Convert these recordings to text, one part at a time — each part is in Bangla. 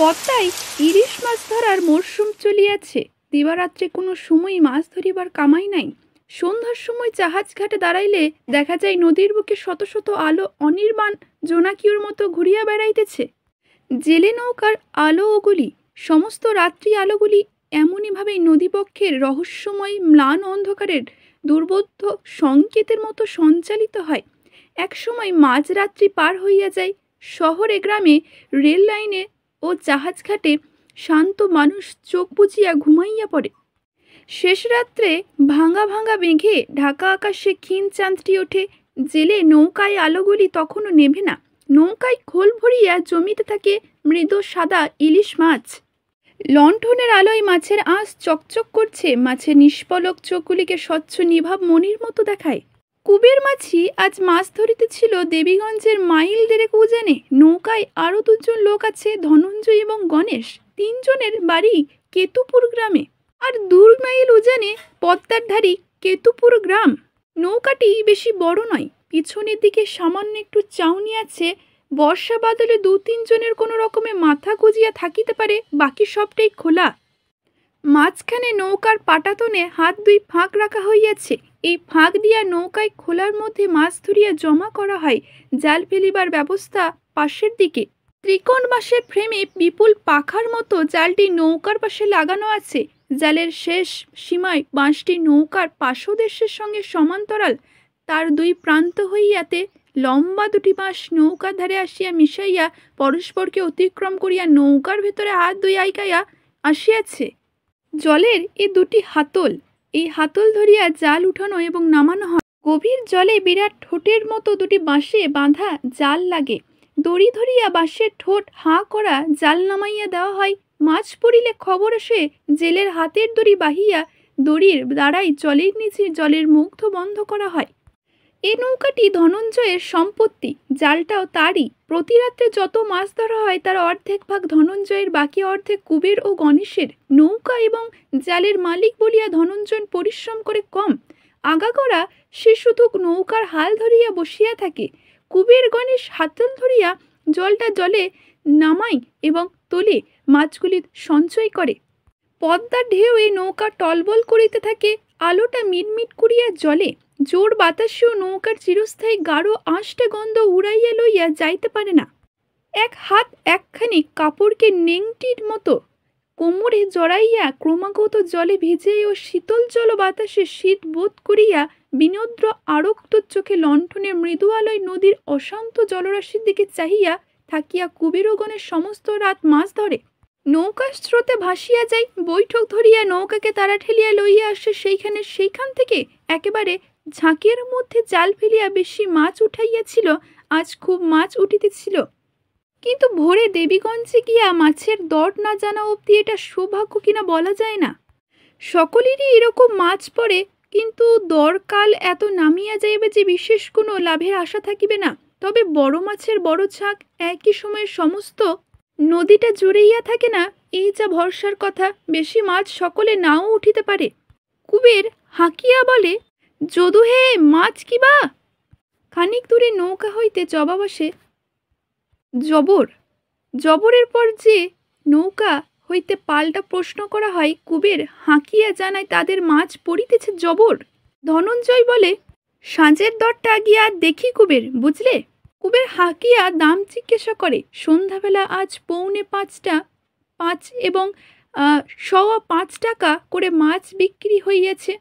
পদ্মায় ইলিশ মাছ ধরার মরশুম চলিয়াছে। দিবারাত্রে কোনো সময় মাছ ধরিবার কামাই নাই। সন্ধ্যার সময় জাহাজ ঘাটে দাঁড়াইলে দেখা যায় নদীর বুকে শত শত আলো অনির্বাণ জোনাকির মতো ঘুরিয়া বেড়াইতেছে। জেলে নৌকার আলো ওগুলি, সমস্ত রাত্রি আলোগুলি এমনইভাবে নদীপক্ষের রহস্যময় ম্লান অন্ধকারের দুর্বোধ্য সংকেতের মতো সঞ্চালিত হয়। একসময় মাঝরাত্রি পার হইয়া যায়। শহরে গ্রামে রেল লাইনে ও জাহাজঘাটে শান্ত মানুষ চোখ বুজিয়া ঘুমাইয়া পড়ে। শেষ রাত্রে ভাঙা ভাঙা মেঘে ঢাকা আকাশে ক্ষীণ চাঁদটি ওঠে। জেলে নৌকায় আলোগুলি তখনও নেভে না। নৌকায় খোল ভরিয়া জমিতে থাকে মৃদু সাদা ইলিশ মাছ। লণ্ঠনের আলোয় মাছের আঁশ চকচক করছে। মাছের নিষ্পলক চোখগুলিকে স্বচ্ছ নিভাব মণির মতো দেখায়। কুবের মাছি আজ মাছ ধরিতেছিল দেবীগঞ্জের মাইল দেড়েক উজানে। নৌকায় আরও দুজন লোক আছে, ধনঞ্জয় এবং গণেশ। তিনজনের বাড়ি কেতুপুর গ্রামে। আর 2 মাইল উজানে পদ্মার ধারি কেতুপুর গ্রাম। নৌকাটি বেশি বড় নয়, পিছনের দিকে সামান্য একটু চাউনি আছে। বর্ষা বাদলে 2-3 জনের কোনো রকমে মাথা গুজিয়া থাকিতে পারে, বাকি সবটাই খোলা। মাঝখানে নৌকার পাটাতনে হাত 2 ফাঁক রাখা হইয়াছে। এই ফাঁক দিয়া নৌকায় খোলার মধ্যে মাছ ধরিয়া জমা করা হয়। জাল ফেলিবার ব্যবস্থা পাশের দিকে। ত্রিকোণ বাঁশের ফ্রেমে বিপুল পাখার মতো জালটি নৌকার পাশে লাগানো আছে। জালের শেষ সীমায় বাঁশটি নৌকার পার্শ্বদেশের সঙ্গে সমান্তরাল। তার 2 প্রান্ত হইয়াতে লম্বা 2টি বাঁশ নৌকার ধারে আসিয়া মিশাইয়া পরস্পরকে অতিক্রম করিয়া নৌকার ভেতরে হাত 2 আইকাইয়া আসিয়াছে। জলের এ 2টি হাতল। এই হাতল ধরিয়া জাল উঠানো এবং নামানো হয়। গভীর জলে বিরাট ঠোঁটের মতো 2টি বাঁশে বাঁধা জাল লাগে। দড়ি ধরিয়া বাঁশের ঠোঁট হাঁ করা জাল নামাইয়া দেওয়া হয়। মাছ পড়িলে খবর আসে, জেলের হাতের দড়ি বাহিয়া দড়ির দ্বারাই জলের নিচে জলের মুগ্ধ বন্ধ করা হয়। এ নৌকাটি ধনঞ্জয়ের সম্পত্তি, জালটাও তারই। প্রতি রাত্রে যত মাছ ধরা হয় তার অর্ধেক ভাগ ধনঞ্জয়ের, বাকি অর্ধেক কুবের ও গণেশের। নৌকা এবং জালের মালিক বলিয়া ধনঞ্জয় পরিশ্রম করে কম। আগাগোড়া সে শুধু নৌকার হাল ধরিয়া বসিয়া থাকে। কুবের গণেশ হাতল ধরিয়া জলটা জলে নামায় এবং তোলে, মাছগুলি সঞ্চয় করে। পদ্মার ঢেউ এই নৌকা টলবল করিতে থাকে। আলোটা মিটমিট করিয়া জ্বলে। জোর বাতাসেও নৌকার চিরস্থায়ী গাঢ় আঁশটা গন্ধ উড়াইয়া লইয়া যাইতে পারে না। এক হাত একখানি কাপড়কে নেংটির মতো কোমরে জড়াইয়া ক্রমাগত জলে ভিজে ও শীতল জল বাতাসে শীত বোধ করিয়া বিনদ্র আরক্ত চোখে লণ্ঠনের মৃদু আলোয় নদীর অশান্ত জলরাশির দিকে চাহিয়া থাকিয়া কুবেরগণের সমস্ত রাত মাছ ধরে। নৌকা স্রোতে ভাসিয়া যায়। বৈঠক ধরিয়া নৌকাকে তারা ঠেলিয়া লইয়া আসে সেইখান থেকে একেবারে ঝাঁকের মধ্যে জাল ফেলিয়া বেশি মাছ উঠাইয়াছিল। আজ খুব মাছ উঠিতেছিল, কিন্তু ভোরে দেবীগঞ্জে গিয়া মাছের দর না জানা অবধি এটা সৌভাগ্য কিনা বলা যায় না। সকলেরই এরকম মাছ পড়ে, কিন্তু দরকাল এত নামিয়া যাইবে যে বিশেষ কোনো লাভের আশা থাকিবে না। তবে বড় মাছের বড় ঝাঁক একই সময়ে সমস্ত নদীটা জুড়াইয়া থাকে না, এই যা ভরসার কথা। বেশি মাছ সকলে নাও উঠিতে পারে। কুবের হাঁকিয়া বলে, যদু হে মাছ কিবা। খানিক দূরে নৌকা হইতে জবাব আসে, জবর। জবরের পর যে নৌকা হইতে পাল্টা প্রশ্ন করা হয়, কুবের হাঁকিয়া জানায় তাদের মাছ পড়িতেছে জবর। ধনঞ্জয় বলে, সাঁজের দরটা গিয়া দেখি কুবের, বুঝলে। কুবের হাঁকিয়া দাম জিজ্ঞাসা করে। সন্ধ্যাবেলা আজ 4:45 এবং 5.25 টাকা করে মাছ বিক্রি হইয়াছে।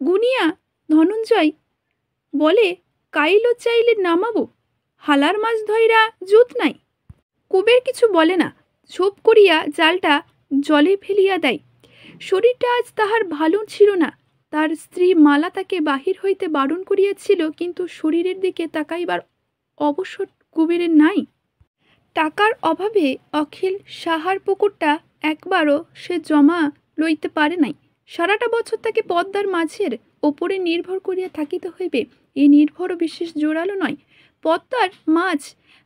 গুনিয়া ধনঞ্জয় বলে, কাইলো চাইলে নামাবো, হালার মাছ ধইরা জুত নাই। কুবের কিছু বলে না, ঝোপ করিয়া জালটা জলে ফেলিয়া দেয়। শরীরটা আজ তাহার ভালো ছিল না। তার স্ত্রী মালা তাকে বাহির হইতে বারণ করিয়াছিল, কিন্তু শরীরের দিকে তাকাইবার অবসর কুবেরের নাই। টাকার অভাবে অখিল সাহার পুকুরটা একবারও সে জমা লইতে পারে নাই। সারাটা বছর তাকে পদ্মার মাছের ওপরে নির্ভর করিয়া থাকিতে হইবে। এই নির্ভরও বিশেষ জোরালো নয়। পদ্মার মাছ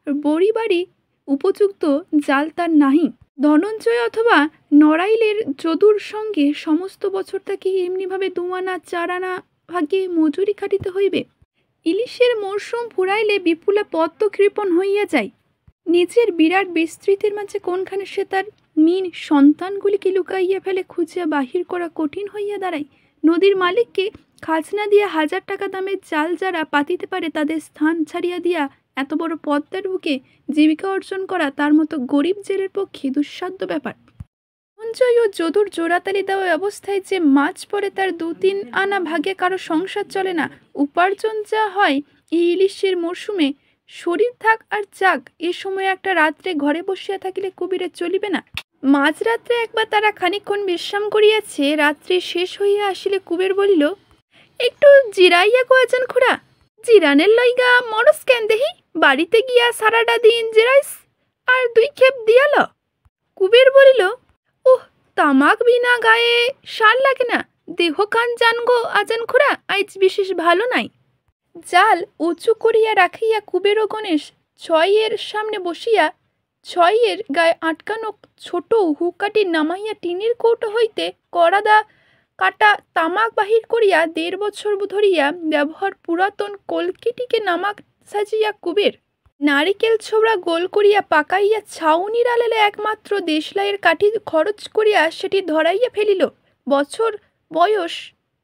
বড়িবাড়ি উপযুক্ত জাল তার নাহি। ধনঞ্জয় অথবা নড়াইলের যদুর সঙ্গে সমস্ত বছর তাকে এমনিভাবে 2 আনা 4 আনা ভাগে মজুরি খাটিতে হইবে। ইলিশের মরশুম ফুরাইলে বিপুলা পদ্ম কৃপণ হইয়া যায়। নিজের বিরাট বিস্তৃতির মাঝে কোনখানে সে তার মিন সন্তানগুলিকে লুকাইয়া ফেলে খুঁজিয়া বাহির করা কঠিন হইয়া দাঁড়ায়। নদীর মালিককে খাজনা দিয়া 1000 টাকা দামের জাল যারা পাতিতে পারে তাদের স্থান ছাড়িয়া দিয়া এত বড় পদ্মার বুকে জীবিকা অর্জন করা তার মতো গরিব জেলের পক্ষে দুঃসাধ্য ব্যাপার। সঞ্জয় ও যদুর জোড়াতালি দেওয়া অবস্থায় যে মাছ পড়ে তার 2-3 আনা ভাগে কারো সংসার চলে না। উপার্জন যা হয় এই ইলিশের মরশুমে শরীর থাক আর যাক, এ সময় একটা রাত্রে ঘরে বসিয়া থাকিলে কুবিরের চলিবে না। মাঝরাত্রে একবার তারা খানিকক্ষণ বিশ্রাম করিয়াছে। রাত্রি শেষ হইয়া আসিলে কুবের বলিল, একটু জিরাইয়া গোয়াজান খুড়া। জিরানের লইগা মরস কেন দেহি, বাড়িতে গিয়া সারাটা দিন জিরাইস আর 2 খেপ দিয়াল। কুবের বলিল, ওহ, তামাক বিনা গায়ে সার লাগে না, দেহ কান জানগো আজান খুড়া, আইজ বিশেষ ভালো নাই। জাল উঁচু করিয়া রাখিয়া কুবের ও গণেশ ছয়ের সামনে বসিয়া ছয়ের গায়ে আটকানো ছোট হুকাটি নামাইয়া টিনের কৌটো হইতে কড়াদা কাটা তামাক বাহির করিয়া 1.5 বছর ধরিয়া ব্যবহার পুরাতন কলকিটিকে নামাক সাজিয়া কুবের নারিকেল ছোবড়া গোল করিয়া পাকাইয়া ছাউনির আলেলে একমাত্র দেশলাইয়ের কাঠি খরচ করিয়া সেটি ধরাইয়া ফেলিল। বছর বয়স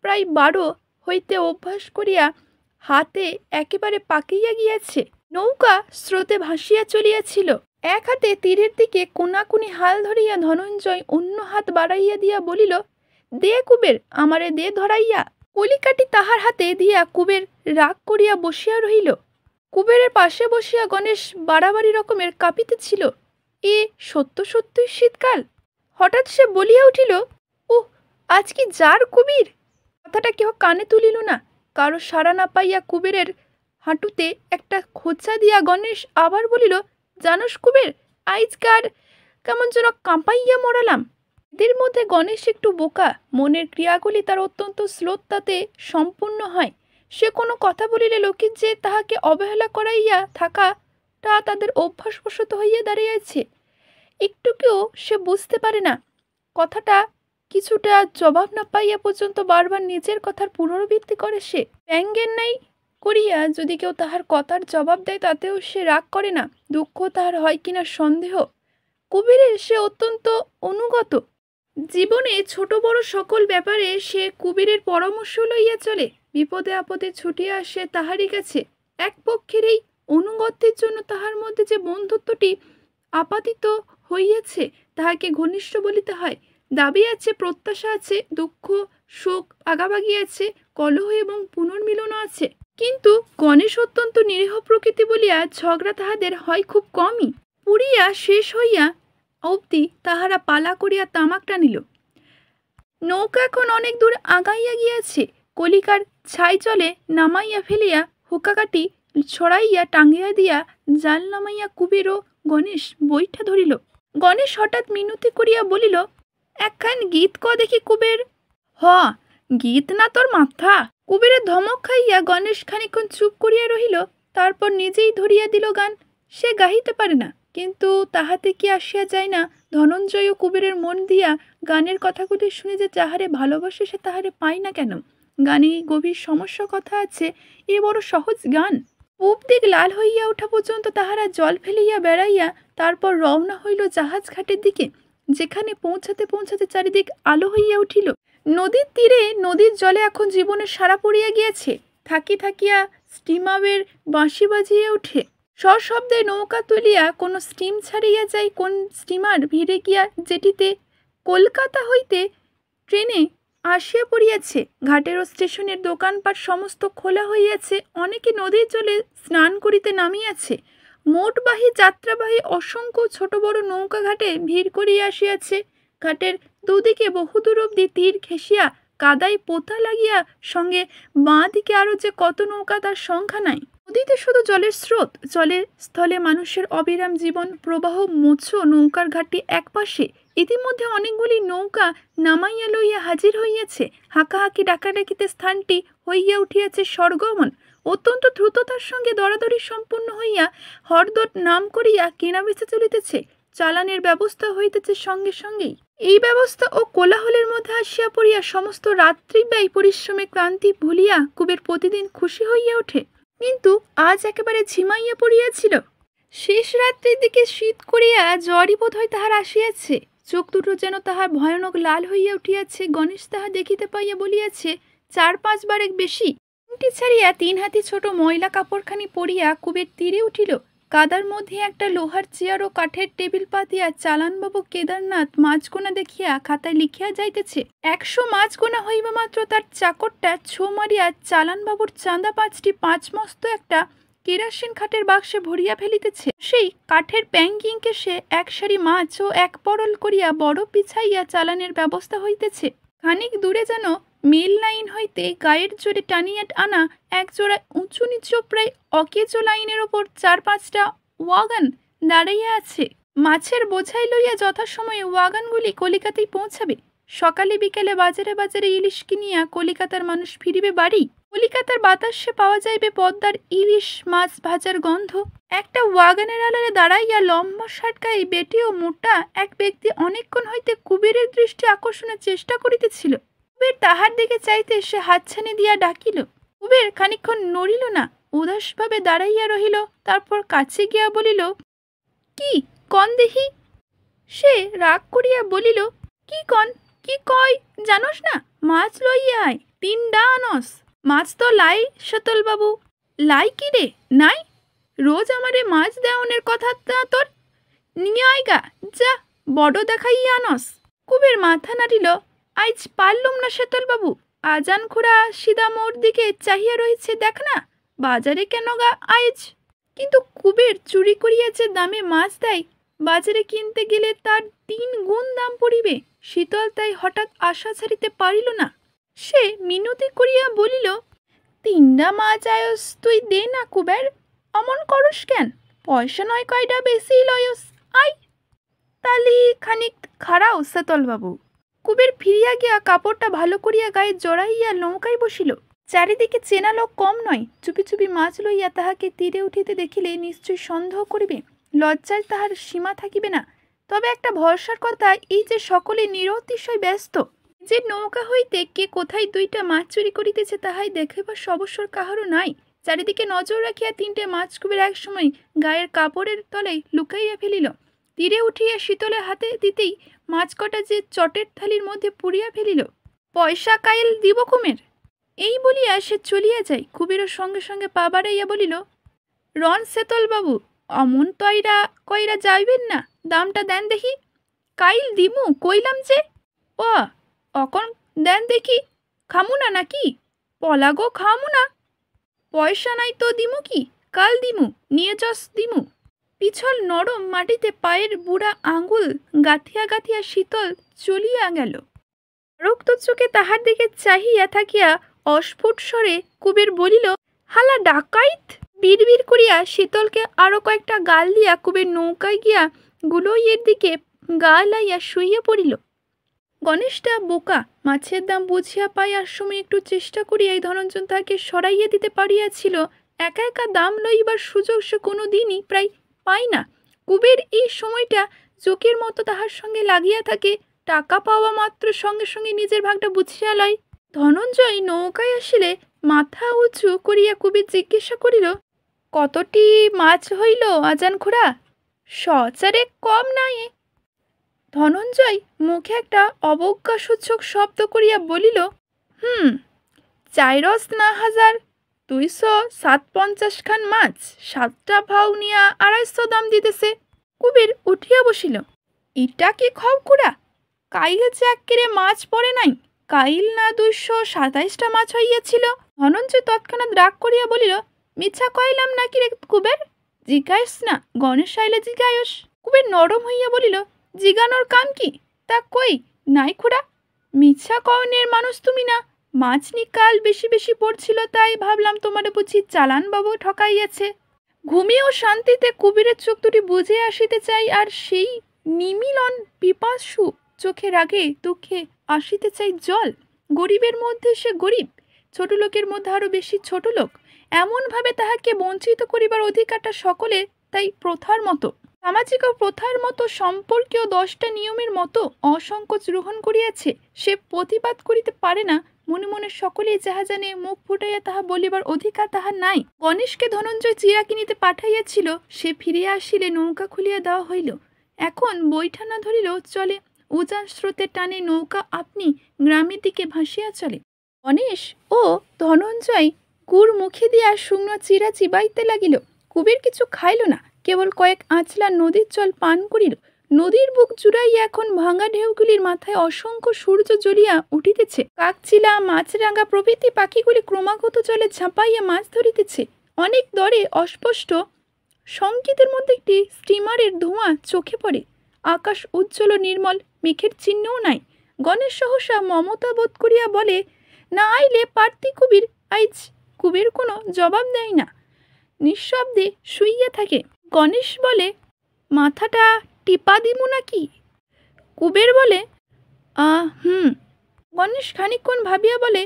প্রায় 12 হইতে অভ্যাস করিয়া হাতে একেবারে পাকিয়া গিয়াছে। নৌকা স্রোতে ভাসিয়া চলিয়াছিল। এক হাতে তীরের দিকে কোনাকুনি হাল ধরিয়া ধনঞ্জয় অন্য হাত বাড়াইয়া দিয়া বলিল, দে কুবের, আমারে দে ধরাইয়া। কলিকাটি তাহার হাতে দিয়া কুবের রাগ করিয়া বসিয়া রহিল। কুবেরের পাশে বসিয়া গণেশ বাড়াবাড়ি রকমের কাঁপিতেছিল। এ সত্যই শীতকাল। হঠাৎ সে বলিয়া উঠিল, ওহ, আজ কি যার কুবির। কথাটা কেহ কানে তুলিল না। কারো সাড়া না পাইয়া কুবেরের হাঁটুতে একটা খোঁচা দিয়া গণেশ আবার বলিল, জানোস কুবের, আইজকার কেমন যেন কাঁপাইয়া মরালাম। এদের মধ্যে গণেশ একটু বোকা, মনের ক্রিয়াগুলি তার অত্যন্ত শ্লোতাতে সম্পূর্ণ হয়। সে কোনো কথা বলিলে লোকের যে তাহাকে অবহেলা করাইয়া থাকাটা তাদের অভ্যাসবশত হইয়া দাঁড়িয়েছে। একটুকেও সে বুঝতে পারে না। কথাটা কিছুটা জবাব না পাইয়া পর্যন্ত বারবার নিজের কথার পুনরাবৃত্তি করে সে। ব্যঙ্গের নাই করিয়া যদি কেউ তাহার কথার জবাব দেয় তাতেও সে রাগ করে না। দুঃখ তাহার হয় কিনা সন্দেহ। কুবেরের সে অত্যন্ত অনুগত। জীবনে ছোট বড় সকল ব্যাপারে সে কুবেরের পরামর্শ লইয়া চলে। বিপদে আপদে ছুটিয়া আসে তাহারই কাছে। এক পক্ষের এই অনুগত্যের জন্য তাহার মধ্যে যে বন্ধুত্বটি আপাতিত হইয়াছে তাহাকে ঘনিষ্ঠ বলিতে হয়। দাবি আছে, প্রত্যাশা আছে, দুঃখ শোক আগাবাগি আছে, কলহ এবং পুনর্মিলনও আছে। কিন্তু গণেশ অত্যন্ত নিরীহ প্রকৃতি বলিয়া ঝগড়া তাহাদের হয় খুব কমই। পুড়িয়া শেষ হইয়া অবধি তাহারা পালা করিয়া তামাক টানিল। নৌকা এখন অনেক দূর আগাইয়া গিয়াছে। কলিকার ছাই জলে নামাইয়া ফেলিয়া হুকাকাটি ছড়াইয়া টাঙ্গিয়া দিয়া জাল নামাইয়া কুবের ও গণেশ বৈঠা ধরিল। গণেশ হঠাৎ মিনতি করিয়া বলিল, একখান গীত ক দেখি কুবের। হ, গীত না তোর মাথা। কুবেরের ধমক খাইয়া গণেশ খানিকক্ষণ চুপ করিয়া রহিল। তারপর নিজেই ধরিয়া দিল গান। সে গাহিতে পারে না, কিন্তু তাহাতে কি আসিয়া যায় না। ধনঞ্জয় ও কুবেরের মন দিয়া গানের কথাগুলি শুনে যে যাহারে ভালোবাসে সে তাহারে পায় না কেন। গানে গভীর সমস্যা কথা আছে। এ বড় সহজ গান। পূব দিক লাল হইয়া ওঠা পর্যন্ত তাহারা জল ফেলিয়া বেড়াইয়া তারপর রওনা হইল জাহাজ ঘাটের দিকে, যেখানে পৌঁছাতে পৌঁছাতে চারিদিক আলো হইয়া উঠিল। নদীর তীরে নদীর জলে এখন জীবনের সারা পড়িয়া গিয়াছে। থাকিয়া স্টিমারের বাঁশি বাজিয়া উঠে। সশব্দে নৌকা তুলিয়া কোনো স্টিম ছাড়িয়া যায়, কোন স্টিমার ভিড়ে গিয়া যেটিতে কলকাতা হইতে ট্রেনে আসিয়া পড়িয়াছে। ঘাটের ও স্টেশনের দোকানপাট সমস্ত খোলা হইয়াছে। অনেকে নদীর জলে স্নান করিতে নামিয়াছে। মোটবাহী যাত্রাবাহী অসংখ্য ছোট বড় নৌকা ঘাটে ভিড় করিয়া আসিয়াছে। ঘাটের দুদিকে বহুদূর অবধি তীর ঘেঁষিয়া কাদায় পোতা লাগিয়া, সঙ্গে বাঁ দিকে আরও যে কত নৌকা তার সংখ্যা নাই। নদীতে শুধু জলের স্রোত, জলের স্থলে মানুষের অবিরাম জীবন প্রবাহ। মুছো নৌকার ঘাটটি এক পাশে। ইতিমধ্যে অনেকগুলি নৌকা নামাইয়া লইয়া হাজির হইয়াছে। হাঁকাহাঁকি ডাকাডাকিতে স্থানটি হইয়া উঠিয়াছে স্বর্গমন। অত্যন্ত দ্রুততার সঙ্গে দরাদরি সম্পূর্ণ হইয়া হরদর নাম করিয়া কেনাবেচা চলিতেছে। চালানের ব্যবস্থা হইতেছে সঙ্গে সঙ্গেই। এই ব্যবস্থা ও কোলাহলের মধ্যে আসিয়া পড়িয়া সমস্ত রাত্রি ব্যয় পরিশ্রমে ক্লান্তি ভুলিয়া কুবের প্রতিদিন খুশি হইয়া ওঠে। কিন্তু আজ একেবারে ঝিমাইয়া পড়িয়াছিল। শেষ রাত্রির দিকে শীত করিয়া জ্বরই বোধ হয় তাহার আসিয়াছে। চোখ দুটো যেন তাহার ভয়ানক লাল হইয়া উঠিয়াছে। গণেশ তাহা দেখিতে পাইয়া বলিয়াছে, 4-5 বারেক বেশি। তিনটি ছাড়িয়া 3 হাতি ছোট ময়লা কাপড়খানি পরিয়া কুবের তীরে উঠিল। কাদার মধ্যে একটা লোহার চেয়ার ও কাঠের টেবিল পাতিয়া চালানবাবু কেদারনাথ মাছ গোনা দেখিয়া খাতায় লিখিয়া যাইতেছে। 100 মাছ গোনা হইবা মাত্র তার চাকরটা ছো মারিয়া চালানবাবুর চাঁদা 5টি 5 মস্ত একটা কেরাসিন খাটের বাক্সে ভরিয়া ফেলিতেছে। সেই কাঠের প্যাঙ্গিংকে সে 1 সারি মাছ ও 1 পরল করিয়া বড় পিছাইয়া চালানের ব্যবস্থা হইতেছে। খানিক দূরে যেন মেল লাইন হইতে গায়ের জোরে টানিয়া আনা এক জোড়া উঁচু নিচু প্রায় অকেজো লাইনের ওপর 4-5টা ওয়াগান দাঁড়াইয়া আছে। মাছের বোঝাই লইয়া যথাসময়ে ওয়াগানগুলি কলিকাতায় পৌঁছাবে। সকালে বিকেলে বাজারে বাজারে ইলিশ কিনিয়া কলিকাতার মানুষ ফিরিবে বাড়ি। কলিকাতার বাতাসে পাওয়া যাইবে পদ্মার ইলিশ মাছ ভাজার গন্ধ। একটা ওয়াগানের আড়ালে দাঁড়াইয়া লম্বা শার্ট গায়ে বেটে ও মোটা এক ব্যক্তি অনেকক্ষণ হইতে কুবেরের দৃষ্টি আকর্ষণের চেষ্টা করিতেছিল। কুবের তাহার দিকে চাইতে সে হাতছানি দিয়া ডাকিল। কুবের খানিকক্ষণ নড়িল না, উদাসভাবে দাঁড়াইয়া রহিল। তারপর কাছে গিয়া বলিল, কি কন দেহি? সে রাগ করিয়া বলিল, কি কন? কি কয় জানোস না? মাছ লইয়া আয়, 3 আনস। মাছ তো লাই শতলবাবু। লাই কি রে? নাই? রোজ আমারে মাছ দেওয়ানের কথা তা তোর। নিয়ে আয়গা, যা, বড় দেখাইয়া আনস। কুবের মাথা নাড়িল। আইজ পারলুম না শতলবাবু। আজান খুড়া সিদা মোর দিকে চাহিয়া রয়েছে, দেখ না, বাজারে কেন গা আইজ? কিন্তু কুবের চুরি করিয়া যে দামে মাছ দেয়, বাজারে কিনতে গেলে তার 3 গুণ দাম পড়িবে। শীতল তাই হঠাৎ আশা ছাড়িতে পারিল না। সে মিনতি করিয়া বলিল, 3 মাছ আয়স তুই দে না কুবের, অমন করস কেন? পয়সা নয় কয়টা বেশি লয়স, আয়। তালি খানিক খাড়াও শতলবাবু। কুবের ফিরিয়া গিয়া কাপড়টা ভালো করিয়া গায়ে জড়াইয়া নৌকায় বসিল। চারিদিকে চেনা লোক কম নয়। চুপি চুপি মাছ লইয়া তাহাকে তীরে উঠিতে দেখিলে নিশ্চয় সন্দেহ করিবে। লজ্জায় তাহার সীমা থাকিবে না। তবে একটা ভরসার কথা, এই যে সকলে নিরতিশয় ব্যস্ত, যে নৌকা হইতে কে কোথায় 2টা মাছ চুরি করিতেছে তাহাই দেখিবার অবসর কাহারও নাই। চারিদিকে নজর রাখিয়া 3টে মাছ কুবের এক সময় গায়ের কাপড়ের তলায় লুকাইয়া ফেলিল। তীরে উঠিয়া শীতলের হাতে দিতেই মাছ কটা যে চটের থালির মধ্যে পুড়িয়া ফেলিল। পয়সা কাইল দিব কুমের, এই বলিয়া সে চলিয়া যায়। কুবেরও সঙ্গে সঙ্গে পা বাড়াইয়া বলিল, রন শীতলবাবু, অমন তয়রা কইরা যাইবেন না, দামটা দেন দেখি। কাইল দিমু কইলাম যে। ও অকন দেন দেখি, খামু না নাকি? পলাগো খামু না। পয়সা নাই তো দিমু কি? কাল দিমু, নিয়ে যস দিমু। পিছল নরম মাটিতে পায়ের বুড়া আঙুল গাঁথিয়া গাঁথিয়া শীতল চলিয়া গেল। রক্ত চোখে তাহার দিকে চাহিয়া থাকিয়া অস্ফুট স্বরে কুবের বলিল, হালা ডাকাইত। বিড়বিড় করিয়া শীতলকে আরো কয়েকটা গাল দিয়া কুবের নৌকায় গিয়া গুলোইয়ের দিকে গা লাইয়া শুইয়া পড়িল। গণেশটা বোকা, মাছের দাম বুঝিয়া পাইয়ার সময় একটু চেষ্টা করিয়াই ধনঞ্জন তাহাকে সরাইয়া দিতে পারিয়াছিল। একা একা দাম লইবার সুযোগ সে কোনো দিনই প্রায় পায় না। কুবের এই সময়টা জোকের মতো তাহার সঙ্গে লাগিয়া থাকে। টাকা পাওয়া মাত্র সঙ্গে সঙ্গে নিজের ভাগটা বুঝিয়া লয়। ধনঞ্জয় নৌকায় আসিলে মাথা উঁচু করিয়া কুবের জিজ্ঞাসা করিল, কতটি মাছ হইল আজান খুড়া? 100 কম নাই। ধনঞ্জয় মুখে একটা অবজ্ঞাসূচক শব্দ করিয়া বলিল, 4 না 1257 খান মাছ, 7টা ভাও নিয়া 250 দাম দিতেছে। কুবের উঠিয়া বসিল। ইটা কি খব কুড়া? কাইল যে এক্কেরে মাছ পড়ে নাই। কাইল না 227টা মাছ হইয়াছিল। ধনঞ্জয় তৎক্ষণাৎ রাগ করিয়া বলিল, মিছা কইলাম নাকি রে কুবের? জিগাইস না, গণেশ আইলে জিগায়স। কুবের নরম হইয়া বলিল, জিগানোর কাম কি? তা কই নাই খুড়া। মিছা কওনের মানুষ তুমি না। মাছ নি কাল বেশি বেশি পড়ছিল, তাই ভাবলাম তোমারে বুঝি চালানবাবু ঠকাইয়াছে। ঘুমিয়েও শান্তিতে কুবেরের চোখ দুটি বুঝে আসিতে চাই, আর সেই নিমিলন পিপাসু চোখে রাগে দুঃখে আসিতে চাই জল। গরিবের মধ্যে সে গরিব, ছোট লোকের মধ্যে আরো বেশি ছোট লোক। এমনভাবে তাহাকে বঞ্চিত করিবার অধিকারটা সকলে তাই প্রথার মতো। সামাজিক ও প্রথার মতো সম্পর্কীয় 10টা নিয়মের মতো অসংকোচ গ্রহণ করিয়াছে। সে প্রতিবাদ করিতে পারে না। মনে মনে সকলেই যাহা জানে, মুখ ফুটাইয়া তাহা বলিবার অধিকার তাহার নাই। গণেশকে ধনঞ্জয় চিরা কিনিতে পাঠাইয়াছিল, সে ফিরিয়া আসিলে নৌকা খুলিয়া দেওয়া হইল। এখন বৈঠা না ধরিলেও চলে। উজান স্রোতের টানে নৌকা আপনি গ্রামের দিকে ভাসিয়া চলে। গণেশ ও ধনঞ্জয় গুড় মুখে দিয়া শুকনো চিরা চিবাইতে লাগিল। কুবের কিছু খাইল না, কেবল কয়েক আঁচলা নদীর জল পান করিল। নদীর বুক জুড়াইয়া এখন ভাঙা ঢেউগুলির মাথায় অসংখ্য সূর্য জ্বলিয়া উঠিতেছে। কাকচিলা, মাছরাঙা প্রভৃতি পাখিগুলি ক্রমাগত জলে ঝাঁপাইয়া মাছ ধরিতেছে। অনেক দরে অস্পষ্ট সংকেতের মধ্যে একটি স্টিমারের ধোঁয়া চোখে পড়ে। আকাশ উজ্জ্বল নির্মল, মেঘের চিহ্নও নাই। গণেশ সহসা মমতা বোধ করিয়া বলে, না আইলে পারতি কুবির আইজ। কুবের কোনো জবাব দেয় না, নিঃশব্দে শুইয়া থাকে। গণেশ বলে, মাথাটা টিপা দিমু নাকি? কুবের বলে, হুম। গণেশ খানিকক্ষণ ভাবিয়া বলে,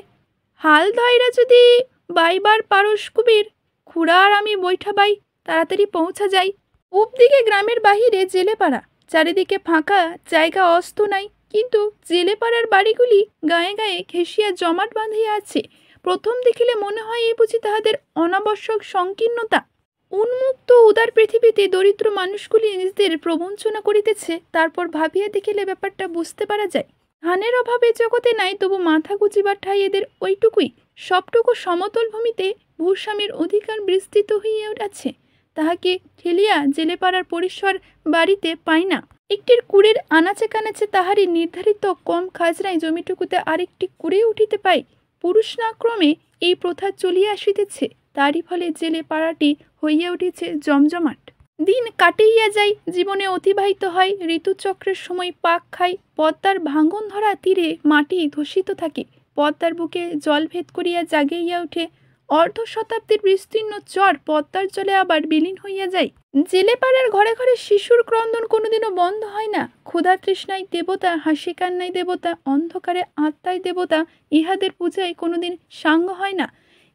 হাল ধইরা যদি বাইবার পারস কুবির, খুড়া আর আমি বৈঠা বাই, তাড়াতাড়ি পৌঁছা যাই। পূব দিকে গ্রামের বাহিরে জেলেপাড়া, চারিদিকে ফাঁকা জায়গা, অস্ত নাই। কিন্তু জেলেপাড়ার বাড়িগুলি গায়ে গায়ে ঘেঁষিয়া জমাট বাঁধিয়া আছে। প্রথম দেখিলে মনে হয় এই বুঝি তাহাদের অনাবশ্যক সংকীর্ণতা। উন্মুক্ত উদার পৃথিবীতে দরিদ্র মানুষগুলি নিজেদের প্রবঞ্চনা করিতেছে। তারপর ভাবিয়া দেখিলে ব্যাপারটা বুঝতে পারা যায়। ধানের অভাবে জগতে নাই, তবু মাথা গুজিবার ঠাই এদের ওইটুকুই। সবটুকু সমতল ভূমিতে ভূস্বামীর অধিকার বিস্তৃত হইয়া আছে। তাহাকে ঠেলিয়া জেলেপাড়ার পরিসর বাড়িতে পায় না। একটির কুড়ের আনাচে কানাচে তাহারই নির্ধারিত কম খাজনায় জমিটুকুতে আরেকটি কুড়ে উঠিতে পায়। পুরুষ না ক্রমে এই প্রথা চলিয়া আসিতেছে। তারই ফলে জেলে পাড়াটি হইয়া উঠেছে জমজমাট। দিন কাটিয়া যায়, জীবনে অতিবাহিত হয়। ঋতুচক্রের সময় পাক খায়। পদ্মার ভাঙন ধরা তীরে মাটি ধসিত থাকে। পদ্মার বুকে জল ভেদ করিয়া জাগিয়া ওঠে। অর্ধ শতাব্দীর বিস্তীর্ণ চর পদ্মার জলে আবার বিলীন হইয়া যায়। জেলেপাড়ার ঘরে ঘরে শিশুর ক্রন্দন কোনোদিনও বন্ধ হয় না। ক্ষুধা তৃষ্ণায় দেবতা, হাসি কান্নায় দেবতা, অন্ধকারে আত্মায় দেবতা, ইহাদের পূজায় কোনোদিন সাঙ্গ হয় না।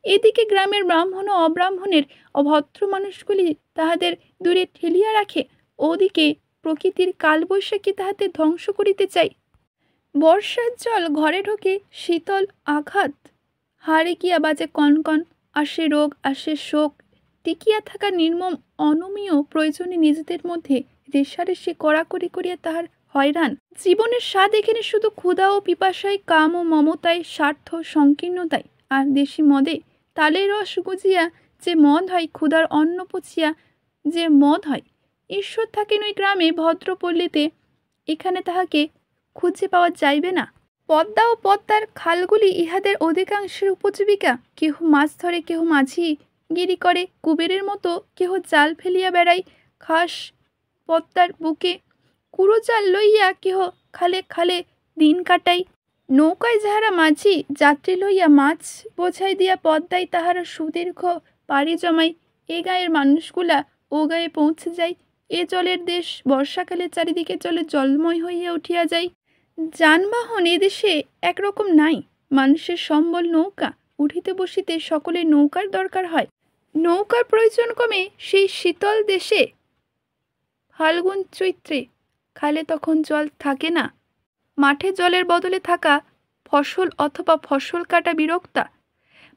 এদিকে গ্রামের ব্রাহ্মণ ও অব্রাহ্মণের অভদ্র মানুষগুলি তাহাদের দূরে ঠেলিয়া রাখে। ওদিকে প্রকৃতির কালবৈশাখী তাহাদের ধ্বংস করিতে চাই। বর্ষার জল ঘরে ঢোকে, শীতল আঘাত হাড়ে গিয়া বাজে কনকন। আসে রোগ, আসে শোক। টিকিয়া থাকা নির্মম অনমীয় প্রয়োজনে নিজেদের মধ্যে রেষারেষি কড়াকড়ি করিয়া তাহার হয়রান। জীবনের স্বাদ এখানে শুধু ক্ষুধা ও পিপাসায়, কাম ও মমতায়, স্বার্থ সংকীর্ণতায়। আর দেশি মদে তালের রস গুজিয়া যে মদ হয়, ক্ষুধার অন্ন পচিয়া যে মদ হয়। ঈশ্বর থাকেন ওই গ্রামে ভদ্রপল্লীতে, এখানে তাহাকে খুঁজে পাওয়া যাইবে না। পদ্মা ও পদ্মার খালগুলি ইহাদের অধিকাংশের উপজীবিকা। কেহ মাছ ধরে, কেহ মাঝি গিরি করে, কুবেরের মতো কেহ জাল ফেলিয়া বেড়ায় খাস পদ্মার বুকে, কুড়ো জাল লইয়া কেহ খালে খালে দিন কাটায়। নৌকায় যাহারা মাঝি যাত্রী লইয়া মাছ বোঝাই দিয়া পদ্মায় তাহারা সুদীর্ঘ পাড়ি জমায়। এ গায়ের মানুষগুলা ও গায়ে পৌঁছে যায়। এ জলের দেশ। বর্ষাকালে চারিদিকে জলে জলময় হইয়া উঠিয়া যায়। যানবাহন এদেশে একরকম নাই। মানুষের সম্বল নৌকা। উঠিতে বসিতে সকলের নৌকার দরকার হয়। নৌকার প্রয়োজন কমে সেই শীতল দেশে ফাল্গুন চৈত্রে। খালে তখন জল থাকে না। মাঠে জলের বদলে থাকা ফসল অথবা ফসল কাটা বিরক্তা।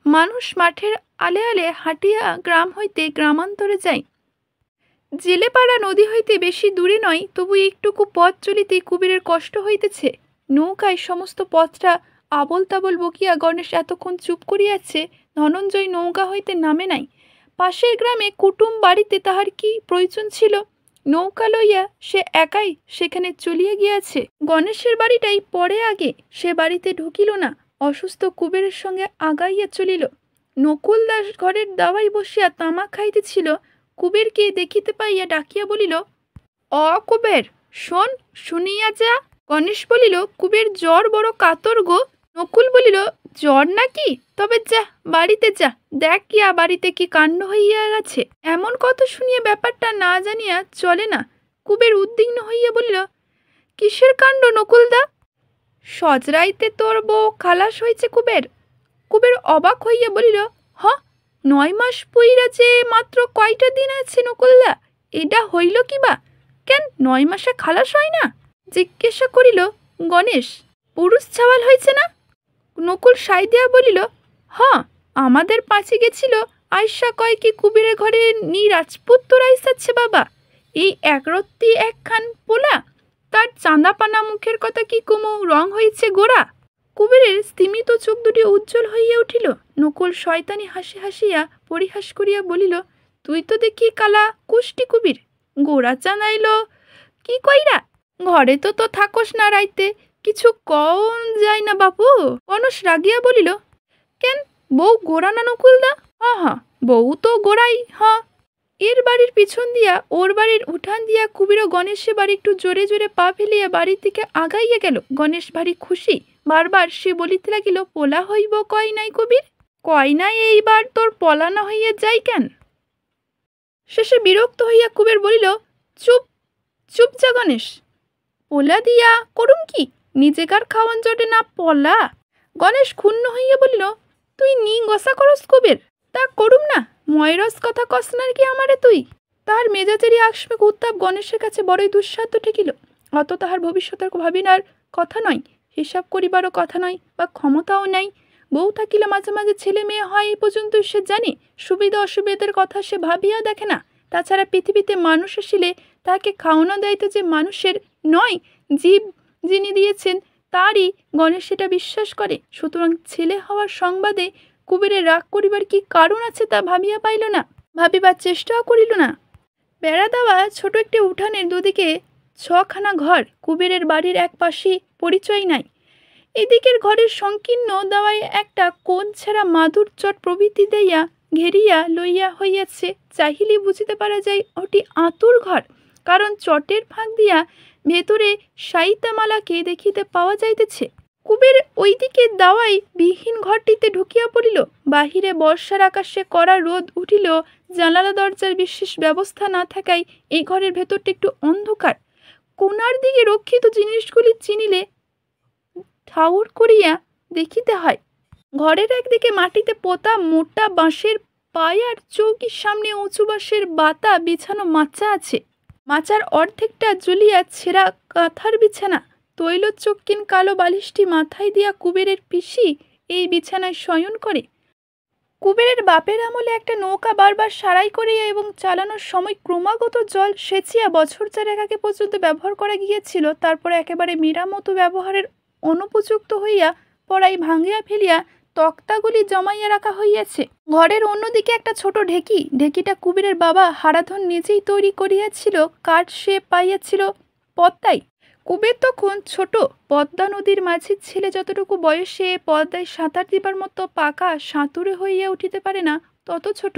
মানুষ মাঠের আলে আলে হাঁটিয়া গ্রাম হইতে গ্রামান্তরে যায়। জেলেপাড়া নদী হইতে বেশি দূরে নয়, তবু একটুকু পথ চলিতে কুবেরের কষ্ট হইতেছে। নৌকায় সমস্ত পথটা আবল তাবল বকিয়া গণেশ এতক্ষণ চুপ করিয়াছে। ধনঞ্জয় নৌকা হইতে নামে নাই। পাশের গ্রামে কুটুম বাড়িতে তাহার কি প্রয়োজন ছিল? নৌকা লইয়া সে একাই সেখানে চলিয়া গিয়াছে। গণেশের বাড়িটাই পরে আগে। সে বাড়িতে ঢুকিল না, অসুস্থ কুবেরের সঙ্গে আগাইয়া চলিল। নকুল দাস ঘরের দাওয়ায় বসিয়া তামাক খাইতেছিল। কুবেরকে দেখিতে পাইয়া ডাকিয়া বলিল, কুবের, শোন, শুনিয়া যা। গণেশ বলিল, কুবের, জ্বর বড় কাতর গো। নকুল বলিল, জ্বর নাকি? তবে যা, বাড়িতে যা, দেখ গিয়া বাড়িতে কি কাণ্ড হইয়া গেছে। এমন কথা শুনিয়া ব্যাপারটা না জানিয়া চলে না। কুবের উদ্বিগ্ন হইয়া বলিল, কিসের কাণ্ড নকুলদা? সজরাইতে তোর বউ খালাস হয়েছে কুবের। কুবের অবাক হইয়া বলিল, 9 মাস পুইরা যে মাত্র কয়টা দিন আছে নকুলদা, এটা হইল কিবা? কেন 9 মাসে খালাস হয় না? জিজ্ঞাসা করিল গণেশ। পুরুষ ছাওয়াল হয়েছে না? নকুল সাই দিয়া বলিল, হ, আমাদের পাঁচি গেছিল আয়সা কয় কি কুবেরের ঘরে নি রাজপুত্তর আইসাচ্ছে বাবা। এই একরত্তি একখান পোলা, তার চাঁদাপানা মুখের কথা কি কুমু রং হয়েছে গোরা। কুবেরের স্তিমিত চোখ দুটি উজ্জ্বল হইয়া উঠিল। নকুল শয়তানি হাসি হাসিয়া পরিহাস করিয়া বলিল, তুই তো দেখি কালা কুষ্টি কুবির, গোরা চাঁদাইল কি কইরা? ঘরে তো তো থাকোস না রাইতে, কিছু কন যায় না বাপু। কনস রাগিয়া বলিল, কেন বউ গোরা না নকুলদা? হ হ, বউ তো গোরাই। হ। এর বাড়ির পিছন দিয়া ওর বাড়ির উঠান দিয়া কুবির ও গণেশে বাড়ি একটু জোরে জোরে পা ফেলিয়া বাড়ির দিকে আগাইয়া গেল। গণেশ ভারী খুশি। বারবার সে বলিতে লাগিল, পোলা হইব কয় নাই কবির, কয় নাই এইবার তোর পলা না হইয়া যাই কেন? শেষে বিরক্ত হইয়া কুবের বলিল, চুপ চুপ যা গণেশ, পোলা দিয়া করুম কি? নিজেকার খাওয়ান জটে না পলা। গণেশ ক্ষুণ্ণ হইয়া বলিল, তুই নি গসা করস কুবের, তা করুম না? ময়রস কথা কসনার কি আমারে তুই? তাহার মেজাজেরই আকস্মিক উত্তাপ গণেশের কাছে বড়ই দুঃসাধ্য ঠেকিল। অত তাহার ভবিষ্যতের ভাবিনার কথা নয়, হিসাব করিবারও কথা নয়, বা ক্ষমতাও নাই। বউ থাকিলে মাঝে মাঝে ছেলে মেয়ে হয় এই পর্যন্ত সে জানে, সুবিধা অসুবিধার কথা সে ভাবিয়া দেখে না। তাছাড়া পৃথিবীতে মানুষ আসিলে তাকে খাওয়ানো দায়িত্ব যে মানুষের নয়, জীব যিনি দিয়েছেন তারই। গণেশ সেটা বিশ্বাস করে। সুতরাং ছেলে হওয়ার সংবাদে কুবেরের রাগ করিবার কি কারণ আছে তা ভাবিয়া পাইল না, ভাবিবার চেষ্টাও করিল না। বেড়া দেওয়া ছোট একটি উঠানের দুদিকে 6খানা ঘর। কুবেরের বাড়ির এক পাশে পরিচয় নাই। এদিকের ঘরের সংকীর্ণ দেওয়ায় একটা কোণ ছেঁড়া মাদুর চট প্রভৃতি দেইয়া ঘেরিয়া লইয়া হইয়াছে। চাহিলে বুঝিতে পারা যায় ওটি আঁতুর ঘর, কারণ চটের ফাঁক দিয়া ভেতরে সাইতামালাকে দেখিতে পাওয়া যাইতেছে। কুবের ওইদিকে দাওয়াই বিহীন ঘরটিতে ঢুকিয়া পড়িল। বাহিরে বর্ষার আকাশে কড়া রোদ উঠিল। জানালা দরজার বিশেষ ব্যবস্থা না থাকায় এই ঘরের ভেতরটা একটু অন্ধকার। কোণার দিকে রক্ষিত জিনিসগুলি চিনিলে ঠাউর করিয়া দেখিতে হয়। ঘরের একদিকে মাটিতে পোতা মোটা বাঁশের পায়ার চৌকির সামনে উঁচু বাঁশের বাতা বিছানো মাচা আছে। মাচার অর্ধেকটা জ্বলিয়া ছেঁড়া কাঁথার বিছানা। তৈলচক্কিন কালো বালিশটি মাথায় দিয়া কুবেরের পিসি এই বিছানায় শয়ন করে। কুবেরের বাপের আমলে একটা নৌকা বারবার সারাই করিয়া এবং চালানোর সময় ক্রমাগত জল সেচিয়া বছর চারেক আগে পর্যন্ত ব্যবহার করা গিয়েছিল। তারপরে একেবারে মেরামতো ব্যবহারের অনুপযুক্ত হইয়া পড়াই ভাঙিয়া ফেলিয়া তক্তাগুলি জমাইয়া রাখা হইয়াছে। ঘরের অন্যদিকে একটা ছোট ঢেকি। ঢেকিটা কুবেরের বাবা হারাধন নিজেই তৈরি করিয়াছিল। কাঠ সে পাইয়াছিল পদ্মায়। কুবের তখন ছোট। পদ্মা নদীর মাঝির ছেলে যতটুকু বয়সে পদ্মায় সাঁতার দিবার মতো পাকা সাঁতুরে হইয়া উঠিতে পারে না, তত ছোট।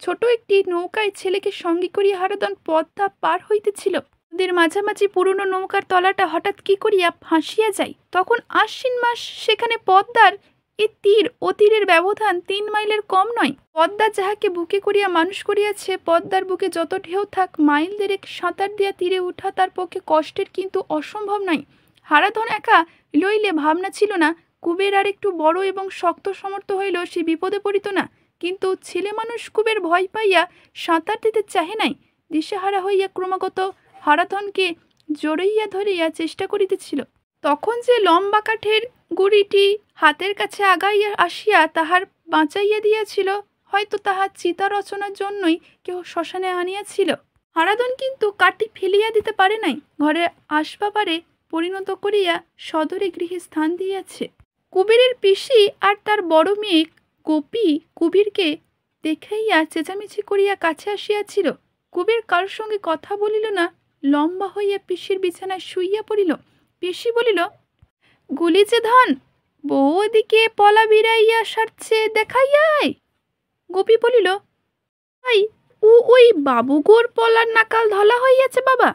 ছোট একটি নৌকায় ছেলেকে সঙ্গী করিয়া হারাধন পদ্মা পার হইতেছিল। নদীর মাঝামাঝি পুরনো নৌকার তলাটা হঠাৎ কি করিয়া ফাঁসিয়া যায়। তখন আশ্বিন মাস। সেখানে পদ্মার এ তীর ও তীরের ব্যবধান 3 মাইলের কম নয়। পদ্মা যাহাকে বুকে করিয়া মানুষ করিয়াছে, পদ্মার বুকে যত ঢেউ থাক, মাইল দেড়েক সাঁতার দিয়া তীরে উঠা তার পক্ষে কষ্টের কিন্তু অসম্ভব নয়। হারাধন একা লইলে ভাবনা ছিল না। কুবের আর একটু বড় এবং শক্ত সমর্থ হইলেও সে বিপদে পড়িত না। কিন্তু ছেলে মানুষ কুবের ভয় পাইয়া সাঁতার দিতে চাহে নাই। দিশেহারা হইয়া ক্রমাগত হারাধনকে জড়াইয়া ধরিয়া চেষ্টা করিতেছিল। তখন যে লম্বা কাঠের গুড়িটি হাতের কাছে আগাইয়া আসিয়া তাহার বাঁচাইয়া দিয়াছিল, হয়তো তাহার চিতা রচনার জন্যই কেহ শ্মশানে আনিয়াছিল। হারাধন কিন্তু কাঠটি ফেলিয়া দিতে পারে নাই। ঘরে আসবাবারে পরিণত করিয়া সদরে গৃহে স্থান দিয়াছে। কুবেরের পিসি আর তার বড় মেয়ে গোপী কুবেরকে দেখাইয়া চেঁচামেচি করিয়া কাছে আসিয়াছিল। কুবের কারোর সঙ্গে কথা বলিল না, লম্বা হইয়া পিসির বিছানায় শুইয়া পড়িল। পিসি বলিল, গুলি যে ধন, বউ ওদিকে পলা বিড়াইয়া সারছে, দেখাইয়া আয়। গোপী বলিল, ভাই ওই বাবুগোর পলার নাকাল ধলা হইয়াছে বাবা।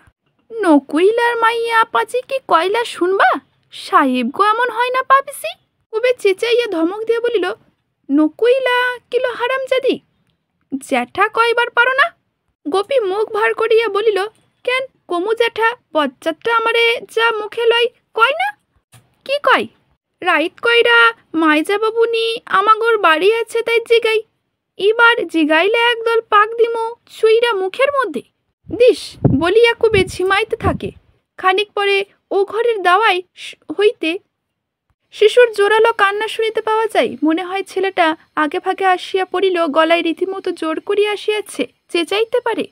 নকুইলার মাইয়া পাচি কি কয়লা শুনবা? সাহেব গো এমন হয় না পাপিসি। কুবের চেঁচাইয়া ধমক দিয়া বলিল, নকুইলা কিলো হারামজাদি, জ্যাঠা কয়বার পারো না? গোপী মুখ ভার করিয়া বলিল, কেন কমু জ্যাঠা, বজ্জাতটা আমারে যা মুখে লয় কয় না? কি কয়? রাইত কইরা মাইজা বাবুনি আমাগোর বাড়ি আছে তাই জিগাই। এবার জিগাইলে একদল পাক দিমু ছুইরা মুখের মধ্যে। দিস বলিয়া খুবে ঝিমাইতে থাকে। খানিক পরে ও ঘরের দাওয়ায় হইতে শিশুর জোরালো কান্না শুনিতে পাওয়া যায়। মনে হয় ছেলেটা আগে ভাগে আসিয়া পড়িল, গলায় রীতিমতো জোর করিয়া আসিয়াছে, চেঁচাইতে পারে।